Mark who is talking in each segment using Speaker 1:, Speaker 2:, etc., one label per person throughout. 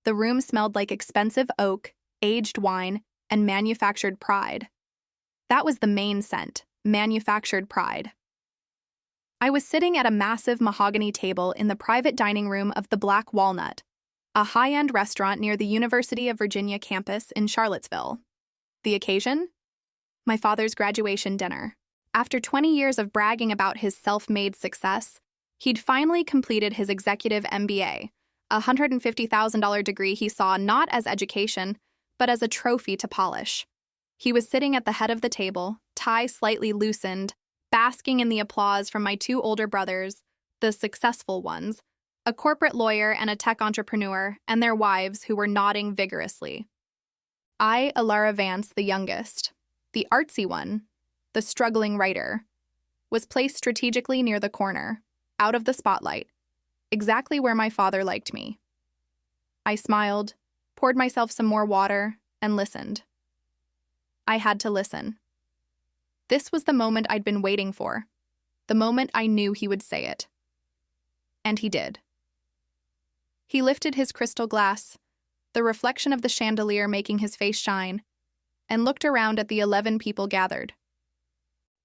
Speaker 1: The room smelled like expensive oak, aged wine, and manufactured pride. That was the main scent, manufactured pride. I was sitting at a massive mahogany table in the private dining room of the Black Walnut, a high-end restaurant near the University of Virginia campus in Charlottesville. The occasion? My father's graduation dinner. After 20 years of bragging about his self-made success, he'd finally completed his executive MBA, a $150,000 degree he saw not as education, but as a trophy to polish. He was sitting at the head of the table, tie slightly loosened, basking in the applause from my two older brothers, the successful ones, a corporate lawyer and a tech entrepreneur, and their wives who were nodding vigorously. I, Alara Vance, the youngest, the artsy one, the struggling writer, was placed strategically near the corner, out of the spotlight, exactly where my father liked me. I smiled, poured myself some more water, and listened. I had to listen. This was the moment I'd been waiting for, the moment I knew he would say it. And he did. He lifted his crystal glass, the reflection of the chandelier making his face shine, and looked around at the 11 people gathered.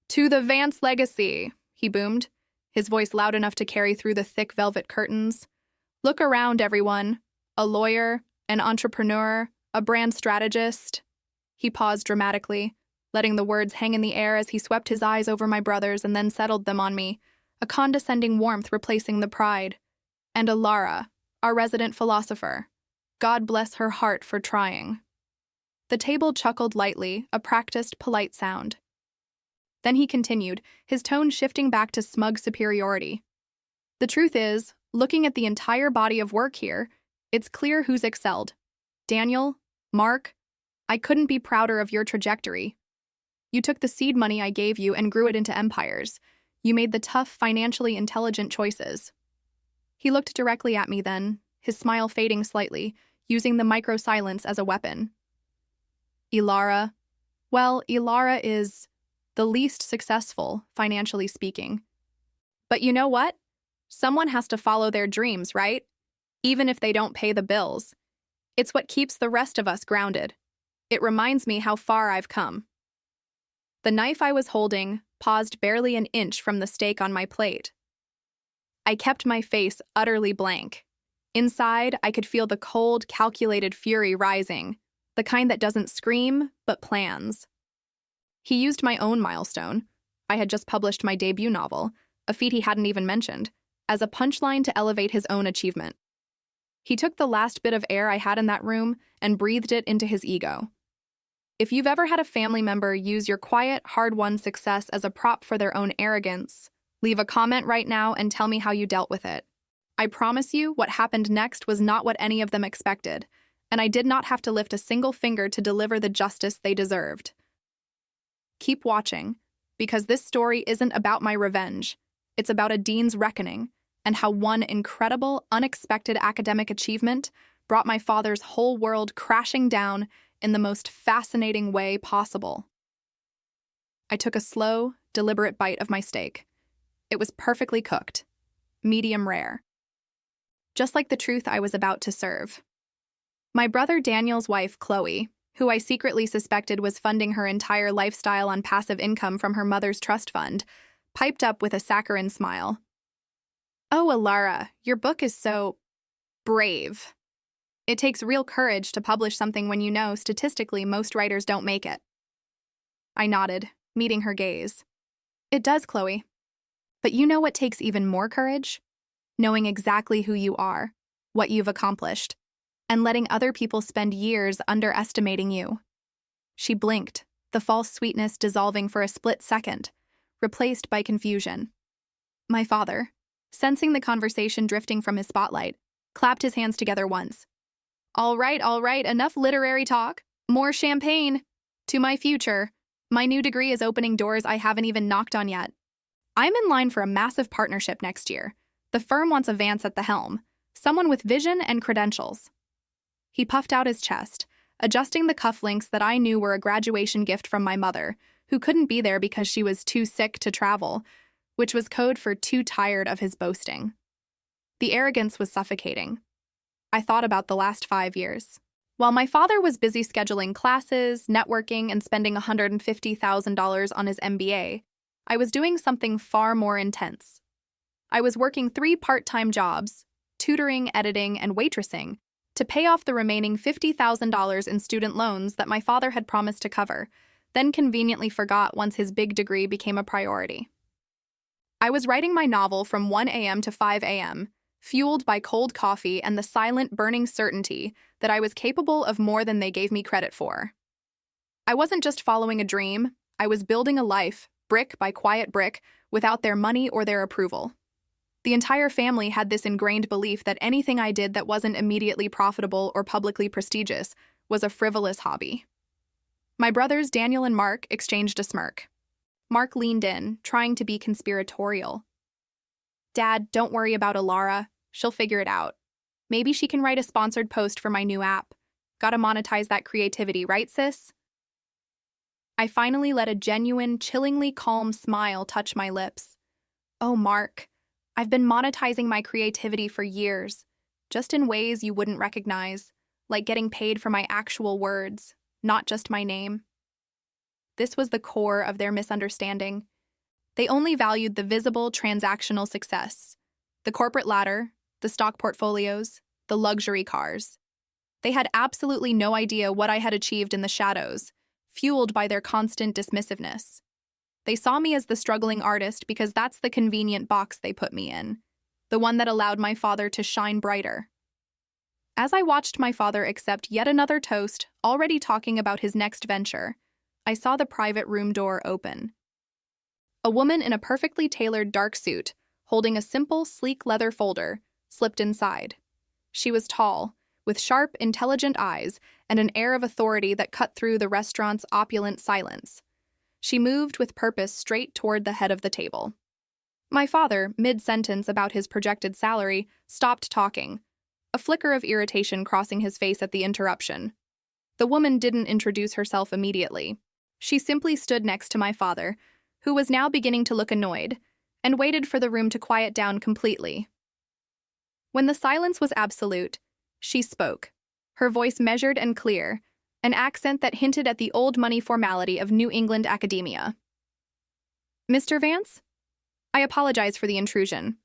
Speaker 1: "To the Vance legacy," he boomed, his voice loud enough to carry through the thick velvet curtains. "Look around, everyone. A lawyer, an entrepreneur, a brand strategist." He paused dramatically, letting the words hang in the air as he swept his eyes over my brothers and then settled them on me, a condescending warmth replacing the pride. "And Alara, our resident philosopher. God bless her heart for trying." The table chuckled lightly, a practiced, polite sound. Then he continued, his tone shifting back to smug superiority. "The truth is, looking at the entire body of work here, it's clear who's excelled. Daniel, Mark, I couldn't be prouder of your trajectory. You took the seed money I gave you and grew it into empires. You made the tough, financially intelligent choices." He looked directly at me then, his smile fading slightly, using the micro-silence as a weapon. "Ilara, well, Ilara is the least successful, financially speaking. But you know what? Someone has to follow their dreams, right? Even if they don't pay the bills. It's what keeps the rest of us grounded. It reminds me how far I've come." The knife I was holding paused barely an inch from the steak on my plate. I kept my face utterly blank. Inside, I could feel the cold, calculated fury rising, the kind that doesn't scream, but plans. He used my own milestone. I had just published my debut novel, a feat he hadn't even mentioned, as a punchline to elevate his own achievement. He took the last bit of air I had in that room and breathed it into his ego. If you've ever had a family member use your quiet, hard-won success as a prop for their own arrogance, leave a comment right now and tell me how you dealt with it. I promise you, what happened next was not what any of them expected, and I did not have to lift a single finger to deliver the justice they deserved. Keep watching, because this story isn't about my revenge. It's about a dean's reckoning, and how one incredible, unexpected academic achievement brought my father's whole world crashing down in the most fascinating way possible. I took a slow, deliberate bite of my steak. It was perfectly cooked, medium rare. Just like the truth I was about to serve. My brother Daniel's wife, Chloe, who I secretly suspected was funding her entire lifestyle on passive income from her mother's trust fund, piped up with a saccharine smile. "Oh, Alara, your book is so brave. It takes real courage to publish something when you know, statistically, most writers don't make it." I nodded, meeting her gaze. "It does, Chloe. But you know what takes even more courage? Knowing exactly who you are, what you've accomplished, and letting other people spend years underestimating you." She blinked, the false sweetness dissolving for a split second, replaced by confusion. My father, sensing the conversation drifting from his spotlight, clapped his hands together once. All right, enough literary talk. More champagne. To my future. My new degree is opening doors I haven't even knocked on yet. I'm in line for a massive partnership next year. The firm wants a Vance at the helm, someone with vision and credentials." He puffed out his chest, adjusting the cufflinks that I knew were a graduation gift from my mother, who couldn't be there because she was too sick to travel, which was code for too tired of his boasting. The arrogance was suffocating. I thought about the last 5 years. While my father was busy scheduling classes, networking, and spending $150,000 on his MBA, I was doing something far more intense. I was working 3 part-time jobs, tutoring, editing, and waitressing, to pay off the remaining $50,000 in student loans that my father had promised to cover, then conveniently forgot once his big degree became a priority. I was writing my novel from 1 a.m. to 5 a.m., fueled by cold coffee and the silent, burning certainty that I was capable of more than they gave me credit for. I wasn't just following a dream, I was building a life, brick by quiet brick, without their money or their approval. The entire family had this ingrained belief that anything I did that wasn't immediately profitable or publicly prestigious was a frivolous hobby. My brothers Daniel and Mark exchanged a smirk. Mark leaned in, trying to be conspiratorial. "Dad, don't worry about Alara. She'll figure it out. Maybe she can write a sponsored post for my new app. Gotta monetize that creativity, right, sis?" I finally let a genuine, chillingly calm smile touch my lips. "Oh, Mark, I've been monetizing my creativity for years, just in ways you wouldn't recognize, like getting paid for my actual words, not just my name." This was the core of their misunderstanding. They only valued the visible, transactional success, the corporate ladder, the stock portfolios, the luxury cars. They had absolutely no idea what I had achieved in the shadows, fueled by their constant dismissiveness. They saw me as the struggling artist because that's the convenient box they put me in, the one that allowed my father to shine brighter. As I watched my father accept yet another toast, already talking about his next venture, I saw the private room door open. A woman in a perfectly tailored dark suit, holding a simple, sleek leather folder, slipped inside. She was tall, with sharp, intelligent eyes and an air of authority that cut through the restaurant's opulent silence. She moved with purpose straight toward the head of the table. My father, mid-sentence about his projected salary, stopped talking, a flicker of irritation crossing his face at the interruption. The woman didn't introduce herself immediately. She simply stood next to my father, who was now beginning to look annoyed, and waited for the room to quiet down completely. When the silence was absolute, she spoke, her voice measured and clear, an accent that hinted at the old money formality of New England academia. "Mr. Vance? I apologize for the intrusion,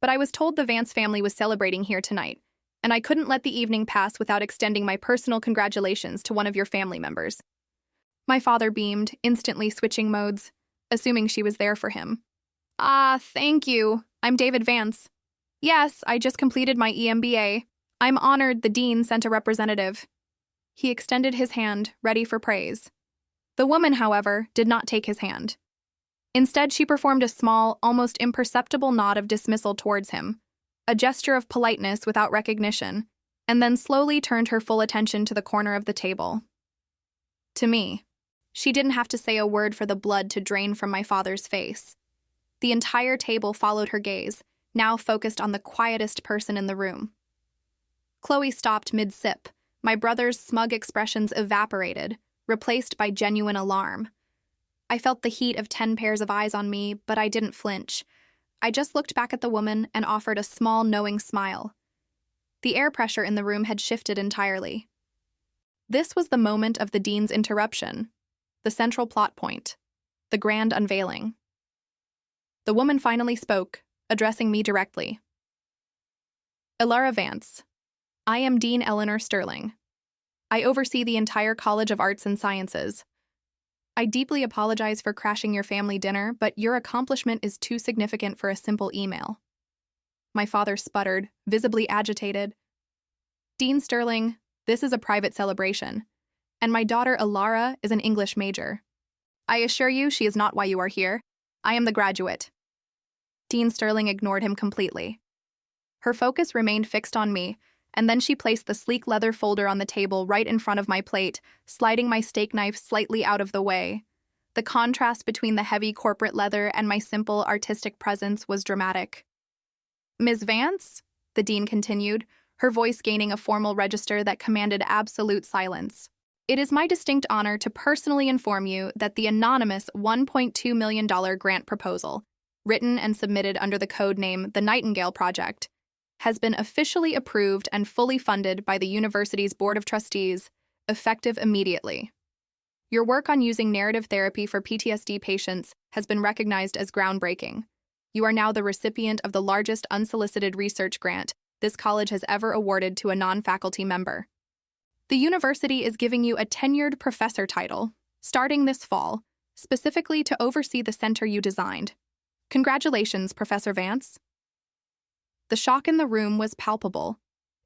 Speaker 1: but I was told the Vance family was celebrating here tonight, and I couldn't let the evening pass without extending my personal congratulations to one of your family members." My father beamed, instantly switching modes, assuming she was there for him. "Ah, thank you. I'm David Vance. Yes, I just completed my EMBA. I'm honored the dean sent a representative." He extended his hand, ready for praise. The woman, however, did not take his hand. Instead, she performed a small, almost imperceptible nod of dismissal towards him, a gesture of politeness without recognition, and then slowly turned her full attention to the corner of the table. To me. She didn't have to say a word for the blood to drain from my father's face. The entire table followed her gaze, now focused on the quietest person in the room. Chloe stopped mid-sip. My brother's smug expressions evaporated, replaced by genuine alarm. I felt the heat of 10 pairs of eyes on me, but I didn't flinch. I just looked back at the woman and offered a small, knowing smile. The air pressure in the room had shifted entirely. This was the moment of the dean's interruption, the central plot point, the grand unveiling. The woman finally spoke, addressing me directly. "Alara Vance. I am Dean Eleanor Sterling. I oversee the entire College of Arts and Sciences. I deeply apologize for crashing your family dinner, but your accomplishment is too significant for a simple email." My father sputtered, visibly agitated. "Dean Sterling, this is a private celebration, and my daughter Alara is an English major. I assure you she is not why you are here. I am the graduate." Dean Sterling ignored him completely. Her focus remained fixed on me, and then she placed the sleek leather folder on the table right in front of my plate, sliding my steak knife slightly out of the way. The contrast between the heavy corporate leather and my simple artistic presence was dramatic. "Ms. Vance?" the dean continued, her voice gaining a formal register that commanded absolute silence. "It is my distinct honor to personally inform you that the anonymous $1.2 million grant proposal, written and submitted under the code name The Nightingale Project, has been officially approved and fully funded by the university's Board of Trustees, effective immediately. Your work on using narrative therapy for PTSD patients has been recognized as groundbreaking. You are now the recipient of the largest unsolicited research grant this college has ever awarded to a non-faculty member. The university is giving you a tenured professor title, starting this fall, specifically to oversee the center you designed. Congratulations, Professor Vance. The shock in the room was palpable.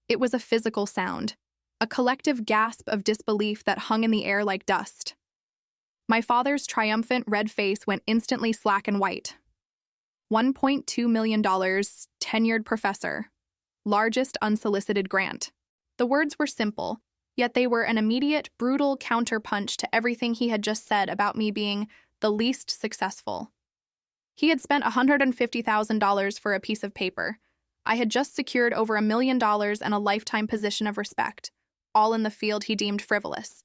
Speaker 1: It was a physical sound, a collective gasp of disbelief that hung in the air like dust. My father's triumphant red face went instantly slack and white. $1.2 million, tenured professor. Largest unsolicited grant. The words were simple, yet they were an immediate, brutal counterpunch to everything he had just said about me being the least successful. He had spent $150,000 for a piece of paper. I had just secured over $1 million and a lifetime position of respect, all in the field he deemed frivolous.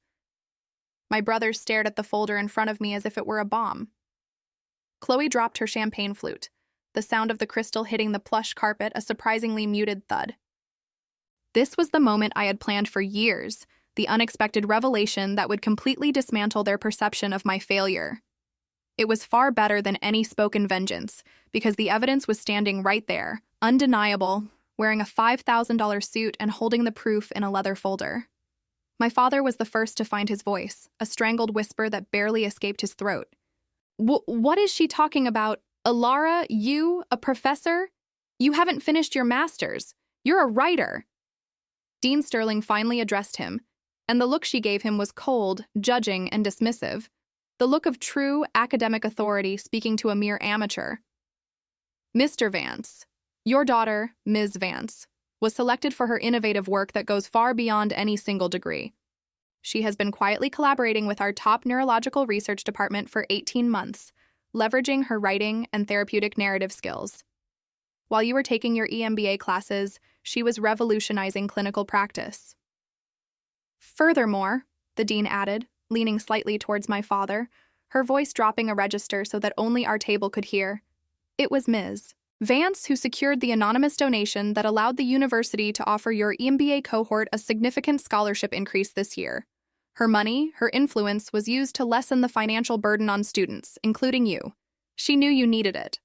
Speaker 1: My brother stared at the folder in front of me as if it were a bomb. Chloe dropped her champagne flute, the sound of the crystal hitting the plush carpet a surprisingly muted thud. This was the moment I had planned for years, the unexpected revelation that would completely dismantle their perception of my failure. It was far better than any spoken vengeance, because the evidence was standing right there, undeniable, wearing a $5,000 suit and holding the proof in a leather folder. My father was the first to find his voice, a strangled whisper that barely escaped his throat. What is she talking about? Alara, you, a professor? You haven't finished your master's. You're a writer. Dean Sterling finally addressed him, and the look she gave him was cold, judging, and dismissive, the look of true academic authority speaking to a mere amateur. Mr. Vance, your daughter, Ms. Vance, was selected for her innovative work that goes far beyond any single degree. She has been quietly collaborating with our top neurological research department for 18 months, leveraging her writing and therapeutic narrative skills. While you were taking your EMBA classes, she was revolutionizing clinical practice. Furthermore, the dean added, leaning slightly towards my father, her voice dropping a register so that only our table could hear, it was Ms. Vance who secured the anonymous donation that allowed the university to offer your EMBA cohort a significant scholarship increase this year. Her money, her influence, was used to lessen the financial burden on students, including you. She knew you needed it.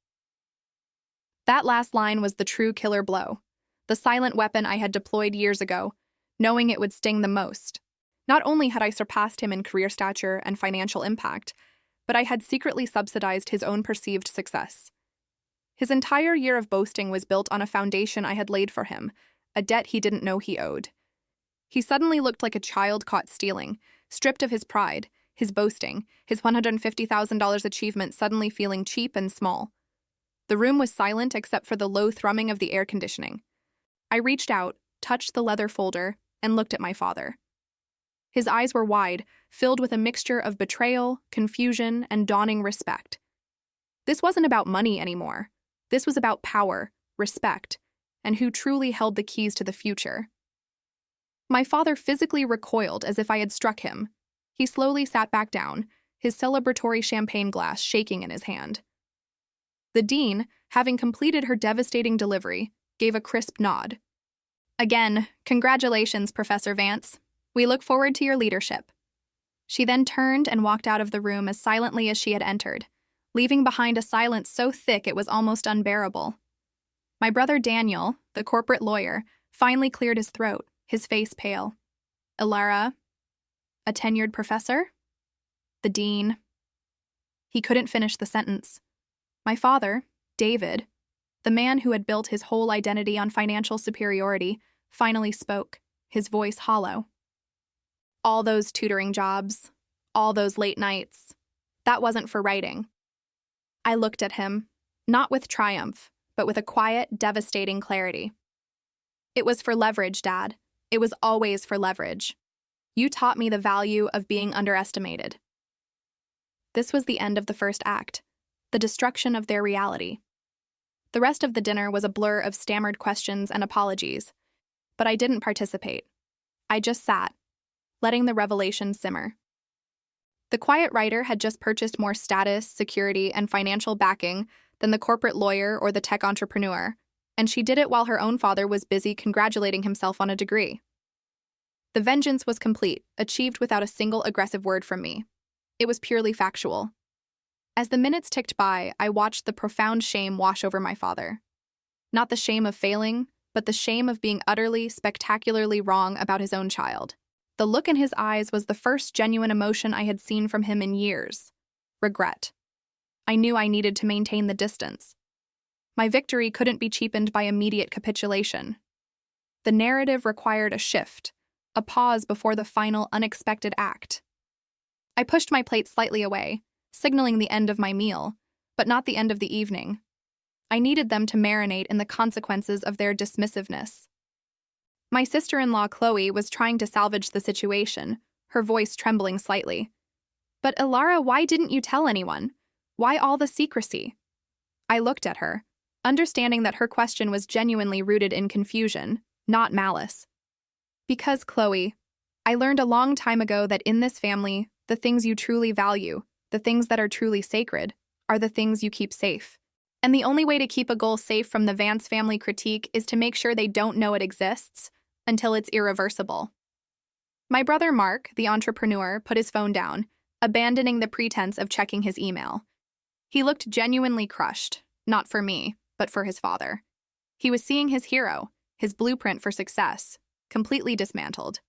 Speaker 1: That last line was the true killer blow, the silent weapon I had deployed years ago, knowing it would sting the most. Not only had I surpassed him in career stature and financial impact, but I had secretly subsidized his own perceived success. His entire year of boasting was built on a foundation I had laid for him, a debt he didn't know he owed. He suddenly looked like a child caught stealing, stripped of his pride, his boasting, his $150,000 achievement suddenly feeling cheap and small. The room was silent except for the low thrumming of the air conditioning. I reached out, touched the leather folder, and looked at my father. His eyes were wide, filled with a mixture of betrayal, confusion, and dawning respect. This wasn't about money anymore. This was about power, respect, and who truly held the keys to the future. My father physically recoiled as if I had struck him. He slowly sat back down, his celebratory champagne glass shaking in his hand. The dean, having completed her devastating delivery, gave a crisp nod. Again, congratulations, Professor Vance. We look forward to your leadership. She then turned and walked out of the room as silently as she had entered, leaving behind a silence so thick it was almost unbearable. My brother Daniel, the corporate lawyer, finally cleared his throat, his face pale. Alara, a tenured professor? The dean. He couldn't finish the sentence. My father, David, the man who had built his whole identity on financial superiority, finally spoke, his voice hollow. All those tutoring jobs, all those late nights, that wasn't for writing. I looked at him, not with triumph, but with a quiet, devastating clarity. It was for leverage, Dad. It was always for leverage. You taught me the value of being underestimated. This was the end of the first act, the destruction of their reality. The rest of the dinner was a blur of stammered questions and apologies, but I didn't participate. I just sat, letting the revelation simmer. The quiet writer had just purchased more status, security, and financial backing than the corporate lawyer or the tech entrepreneur, and she did it while her own father was busy congratulating himself on a degree. The vengeance was complete, achieved without a single aggressive word from me. It was purely factual. As the minutes ticked by, I watched the profound shame wash over my father. Not the shame of failing, but the shame of being utterly, spectacularly wrong about his own child. The look in his eyes was the first genuine emotion I had seen from him in years. Regret. I knew I needed to maintain the distance. My victory couldn't be cheapened by immediate capitulation. The narrative required a shift, a pause before the final, unexpected act. I pushed my plate slightly away, signaling the end of my meal, but not the end of the evening. I needed them to marinate in the consequences of their dismissiveness. My sister-in-law Chloe was trying to salvage the situation, her voice trembling slightly. "But Ilara, why didn't you tell anyone? Why all the secrecy?" I looked at her, understanding that her question was genuinely rooted in confusion, not malice. "Because, Chloe, I learned a long time ago that in this family, the things you truly value, the things that are truly sacred, are the things you keep safe. And the only way to keep a goal safe from the Vance family critique is to make sure they don't know it exists until it's irreversible." My brother Mark, the entrepreneur, put his phone down, abandoning the pretense of checking his email. He looked genuinely crushed, not for me, but for his father. He was seeing his hero, his blueprint for success, completely dismantled.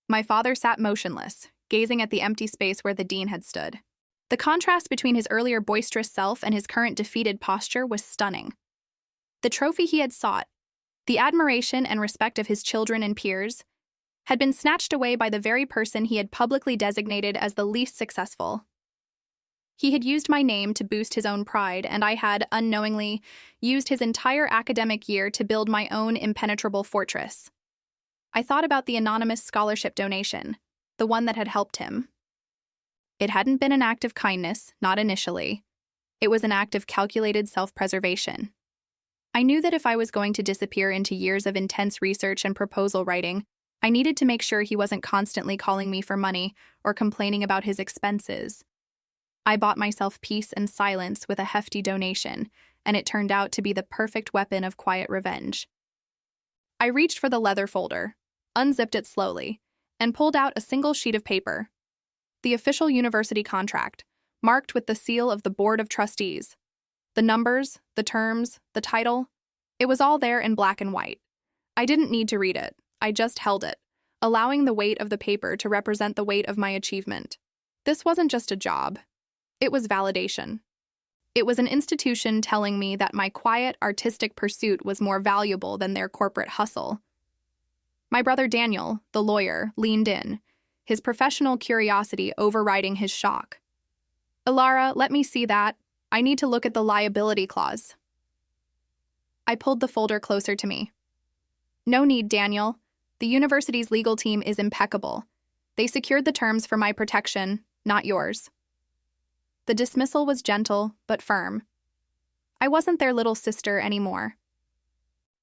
Speaker 1: My father sat motionless, gazing at the empty space where the dean had stood. The contrast between his earlier boisterous self and his current defeated posture was stunning. The trophy he had sought, the admiration and respect of his children and peers, had been snatched away by the very person he had publicly designated as the least successful. He had used my name to boost his own pride, and I had, unknowingly, used his entire academic year to build my own impenetrable fortress. I thought about the anonymous scholarship donation, the one that had helped him. It hadn't been an act of kindness, not initially. It was an act of calculated self-preservation. I knew that if I was going to disappear into years of intense research and proposal writing, I needed to make sure he wasn't constantly calling me for money or complaining about his expenses. I bought myself peace and silence with a hefty donation, and it turned out to be the perfect weapon of quiet revenge. I reached for the leather folder, unzipped it slowly, and pulled out a single sheet of paper. The official university contract, marked with the seal of the Board of Trustees. The numbers, the terms, the title, it was all there in black and white. I didn't need to read it, I just held it, allowing the weight of the paper to represent the weight of my achievement. This wasn't just a job. It was validation. It was an institution telling me that my quiet, artistic pursuit was more valuable than their corporate hustle. My brother Daniel, the lawyer, leaned in, his professional curiosity overriding his shock. "Ilara, let me see that. I need to look at the liability clause." I pulled the folder closer to me. "No need, Daniel. The university's legal team is impeccable. They secured the terms for my protection, not yours." The dismissal was gentle, but firm. I wasn't their little sister anymore.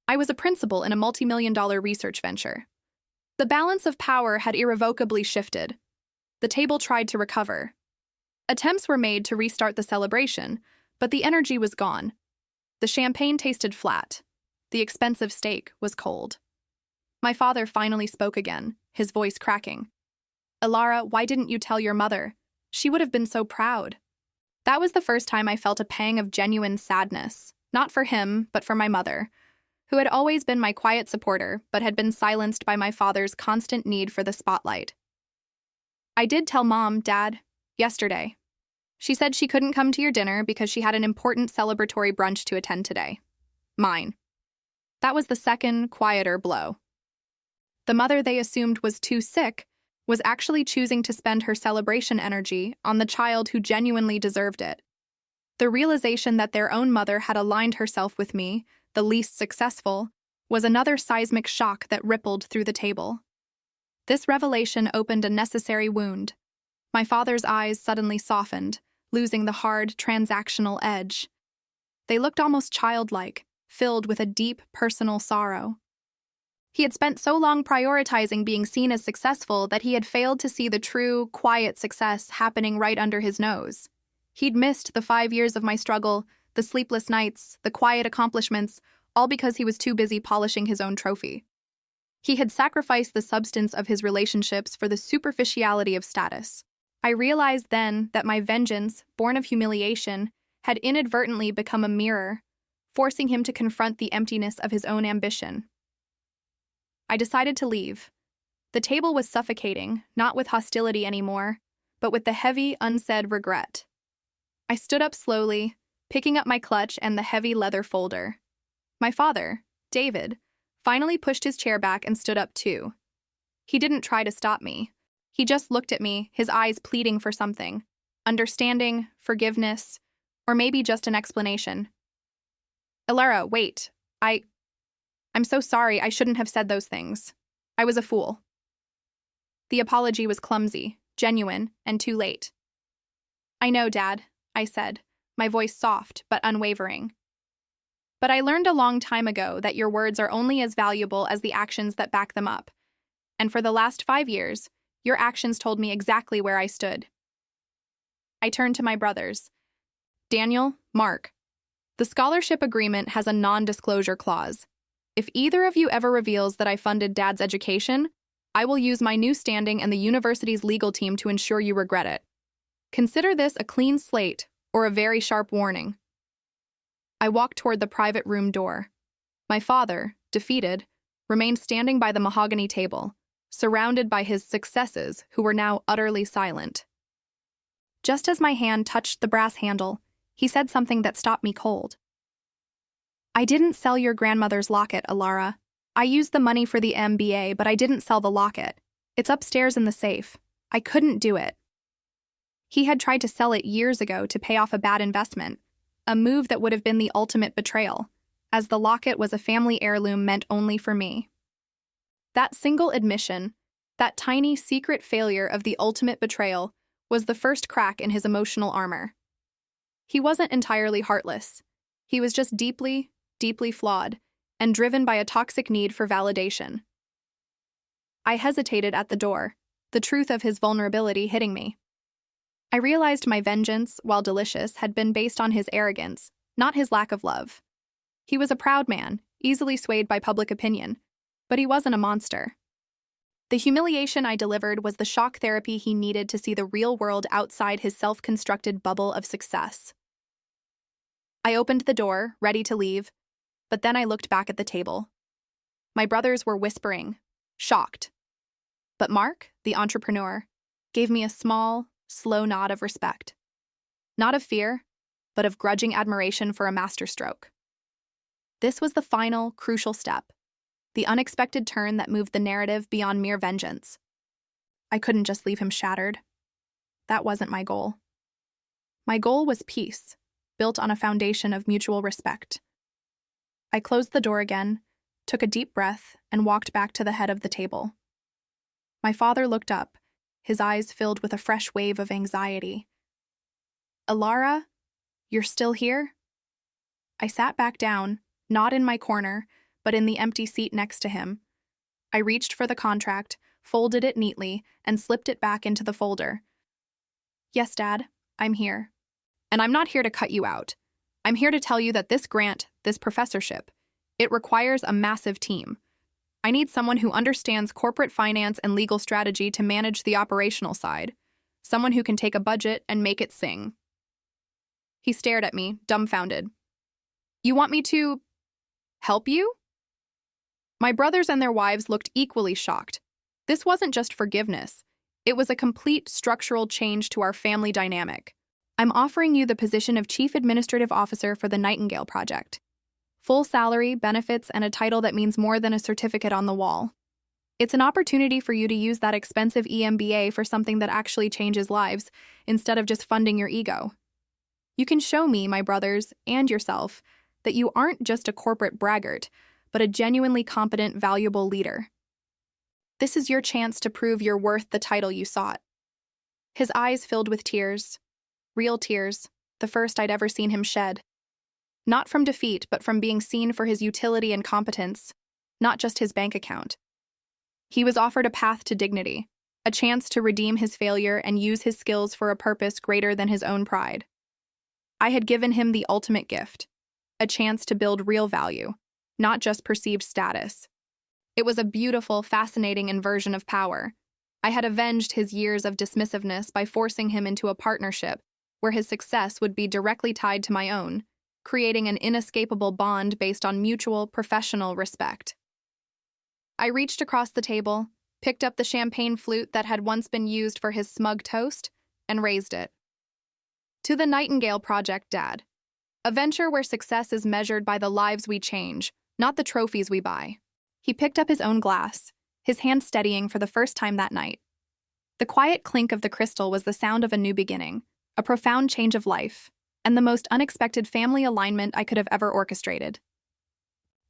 Speaker 1: I was a principal in a multi-million-dollar research venture. The balance of power had irrevocably shifted. The table tried to recover. Attempts were made to restart the celebration, but the energy was gone. The champagne tasted flat. The expensive steak was cold. My father finally spoke again, his voice cracking. "Ilara, why didn't you tell your mother? She would have been so proud." That was the first time I felt a pang of genuine sadness, not for him, but for my mother, who had always been my quiet supporter, but had been silenced by my father's constant need for the spotlight. "I did tell Mom, Dad, yesterday. She said she couldn't come to your dinner because she had an important celebratory brunch to attend today. Mine." That was the second, quieter blow. The mother they assumed was too sick was actually choosing to spend her celebration energy on the child who genuinely deserved it. The realization that their own mother had aligned herself with me, the least successful, was another seismic shock that rippled through the table. This revelation opened a necessary wound. My father's eyes suddenly softened, losing the hard, transactional edge. They looked almost childlike, filled with a deep, personal sorrow. He had spent so long prioritizing being seen as successful that he had failed to see the true, quiet success happening right under his nose. He'd missed the 5 years of my struggle, the sleepless nights, the quiet accomplishments, all because he was too busy polishing his own trophy. He had sacrificed the substance of his relationships for the superficiality of status. I realized then that my vengeance, born of humiliation, had inadvertently become a mirror, forcing him to confront the emptiness of his own ambition. I decided to leave. The table was suffocating, not with hostility anymore, but with the heavy, unsaid regret. I stood up slowly, picking up my clutch and the heavy leather folder. My father, David, finally pushed his chair back and stood up too. He didn't try to stop me. He just looked at me, his eyes pleading for something. Understanding, forgiveness, or maybe just an explanation. Alara, wait. I'm so sorry, I shouldn't have said those things. I was a fool. The apology was clumsy, genuine, and too late. I know, Dad, I said, my voice soft but unwavering. But I learned a long time ago that your words are only as valuable as the actions that back them up. And for the last 5 years, your actions told me exactly where I stood. I turned to my brothers. Daniel, Mark, the scholarship agreement has a non-disclosure clause. If either of you ever reveals that I funded Dad's education, I will use my new standing and the university's legal team to ensure you regret it. Consider this a clean slate or a very sharp warning. I walked toward the private room door. My father, defeated, remained standing by the mahogany table, surrounded by his successes who were now utterly silent. Just as my hand touched the brass handle, he said something that stopped me cold. I didn't sell your grandmother's locket, Alara. I used the money for the MBA, but I didn't sell the locket. It's upstairs in the safe. I couldn't do it. He had tried to sell it years ago to pay off a bad investment, a move that would have been the ultimate betrayal, as the locket was a family heirloom meant only for me. That single admission, that tiny secret failure of the ultimate betrayal, was the first crack in his emotional armor. He wasn't entirely heartless. He was just deeply, deeply flawed, and driven by a toxic need for validation. I hesitated at the door, the truth of his vulnerability hitting me. I realized my vengeance, while delicious, had been based on his arrogance, not his lack of love. He was a proud man, easily swayed by public opinion, but he wasn't a monster. The humiliation I delivered was the shock therapy he needed to see the real world outside his self-constructed bubble of success. I opened the door, ready to leave, but then I looked back at the table. My brothers were whispering, shocked. But Mark, the entrepreneur, gave me a small, slow nod of respect. Not of fear, but of grudging admiration for a masterstroke. This was the final, crucial step, the unexpected turn that moved the narrative beyond mere vengeance. I couldn't just leave him shattered. That wasn't my goal. My goal was peace, built on a foundation of mutual respect. I closed the door again, took a deep breath, and walked back to the head of the table. My father looked up, his eyes filled with a fresh wave of anxiety. Alara, you're still here? I sat back down, not in my corner, but in the empty seat next to him. I reached for the contract, folded it neatly, and slipped it back into the folder. Yes, Dad, I'm here. And I'm not here to cut you out. I'm here to tell you that this grant, this professorship, it requires a massive team. I need someone who understands corporate finance and legal strategy to manage the operational side, someone who can take a budget and make it sing. He stared at me, dumbfounded. You want me to help you? My brothers and their wives looked equally shocked. This wasn't just forgiveness. It was a complete structural change to our family dynamic. I'm offering you the position of Chief Administrative Officer for the Nightingale Project. Full salary, benefits, and a title that means more than a certificate on the wall. It's an opportunity for you to use that expensive EMBA for something that actually changes lives, instead of just funding your ego. You can show me, my brothers, and yourself, that you aren't just a corporate braggart, but a genuinely competent, valuable leader. This is your chance to prove you're worth the title you sought. His eyes filled with tears. Real tears, the first I'd ever seen him shed. Not from defeat, but from being seen for his utility and competence, not just his bank account. He was offered a path to dignity, a chance to redeem his failure and use his skills for a purpose greater than his own pride. I had given him the ultimate gift, a chance to build real value, not just perceived status. It was a beautiful, fascinating inversion of power. I had avenged his years of dismissiveness by forcing him into a partnership where his success would be directly tied to my own, creating an inescapable bond based on mutual, professional respect. I reached across the table, picked up the champagne flute that had once been used for his smug toast, and raised it. To the Nightingale Project, Dad. A venture where success is measured by the lives we change, not the trophies we buy. He picked up his own glass, his hand steadying for the first time that night. The quiet clink of the crystal was the sound of a new beginning, a profound change of life, and the most unexpected family alignment I could have ever orchestrated.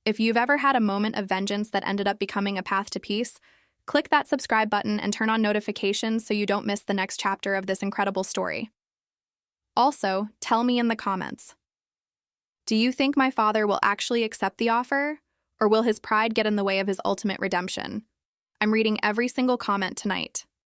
Speaker 1: If you've ever had a moment of vengeance that ended up becoming a path to peace, click that subscribe button and turn on notifications so you don't miss the next chapter of this incredible story. Also, tell me in the comments. Do you think my father will actually accept the offer, or will his pride get in the way of his ultimate redemption? I'm reading every single comment tonight.